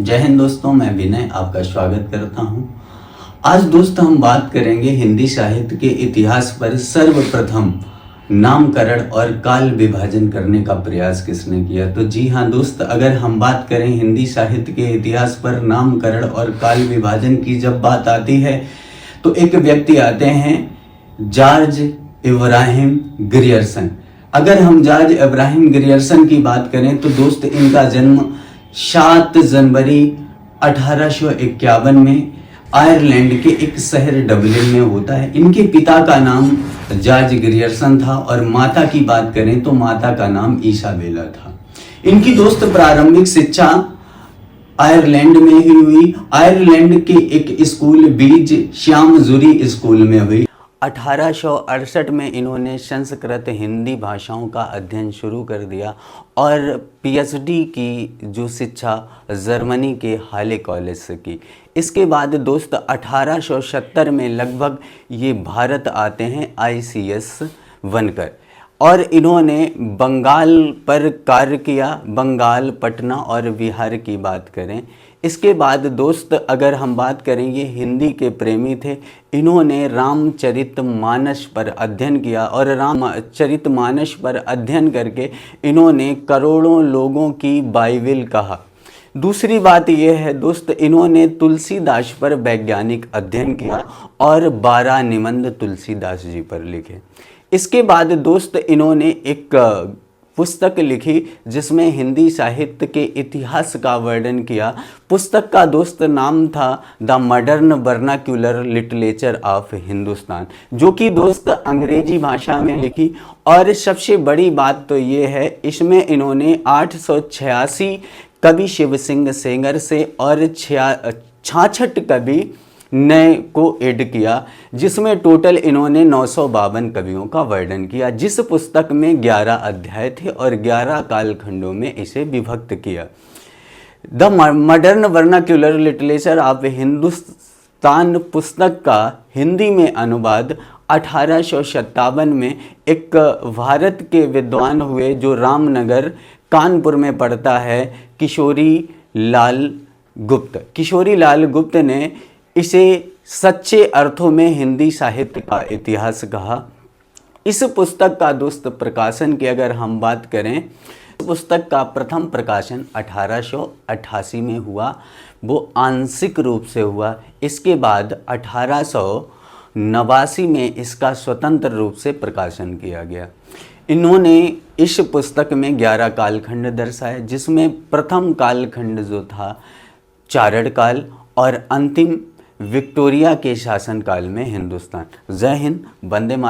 जय हिंद दोस्तों, मैं विनय आपका स्वागत करता हूं। आज दोस्तों हम बात करेंगे हिंदी साहित्य के इतिहास पर सर्वप्रथम नामकरण और काल विभाजन करने का प्रयास किसने किया। तो जी हाँ दोस्त, अगर हम बात करें हिंदी साहित्य के इतिहास पर नामकरण और काल विभाजन की जब बात आती है तो एक व्यक्ति आते हैं जॉर्ज इब्राहिम ग्रियर्सन। अगर हम जॉर्ज इब्राहिम ग्रियर्सन की बात करें तो दोस्त इनका जन्म 7 जनवरी 1851 में आयरलैंड के एक शहर डबलिन में होता है। इनके पिता का नाम जॉर्ज ग्रियर्सन था और माता की बात करें तो माता का नाम इसाबेला था। इनकी दोस्त प्रारंभिक शिक्षा आयरलैंड में ही हुई। आयरलैंड के एक स्कूल बीज श्यामजुरी स्कूल में हुई। 1868 में इन्होंने संस्कृत हिंदी भाषाओं का अध्ययन शुरू कर दिया और पीएचडी की जो शिक्षा जर्मनी के हाले कॉलेज से की। इसके बाद दोस्त 1870 में लगभग ये भारत आते हैं आईसीएस बनकर और इन्होंने बंगाल पर कार्य किया। बंगाल, पटना और बिहार की बात करें। इसके बाद दोस्त अगर हम बात करें, ये हिंदी के प्रेमी थे। इन्होंने रामचरितमानस पर अध्ययन किया और रामचरितमानस पर अध्ययन करके इन्होंने करोड़ों लोगों की बाइबिल कहा। दूसरी बात यह है दोस्त, इन्होंने तुलसीदास पर वैज्ञानिक अध्ययन किया और 12 निबंध तुलसीदास जी पर लिखे। इसके बाद दोस्त इन्होंने एक पुस्तक लिखी जिसमें हिंदी साहित्य के इतिहास का वर्णन किया। पुस्तक का दोस्त नाम था the modern vernacular literature of Hindustan, जो कि दोस्त अंग्रेजी भाषा में लिखी। और सबसे बड़ी बात तो ये है, इसमें इन्होंने 886 कवि शिव सिंह सेंगर से और 66 कवि नए को ऐड किया, जिसमें टोटल इन्होंने 952 कवियों का वर्णन किया। जिस पुस्तक में 11 अध्याय थे और 11 कालखंडों में इसे विभक्त किया। The modern vernacular literature of Hindustan पुस्तक का हिंदी में अनुवाद 1857 में एक भारत के विद्वान हुए जो रामनगर कानपुर में पड़ता है, किशोरी लाल गुप्त। किशोरी लाल गुप्त ने इसे सच्चे अर्थों में हिंदी साहित्य का इतिहास कहा। इस पुस्तक का दोस्त प्रकाशन की अगर हम बात करें, पुस्तक का प्रथम प्रकाशन 1888 में हुआ, वो आंशिक रूप से हुआ। इसके बाद 1889 में इसका स्वतंत्र रूप से प्रकाशन किया गया। इन्होंने इस पुस्तक में 11 कालखंड दर्शाए, जिसमें प्रथम कालखंड जो था चारण काल और अंतिम विक्टोरिया के शासनकाल में हिंदुस्तान। जय हिंद, वंदे मातरम।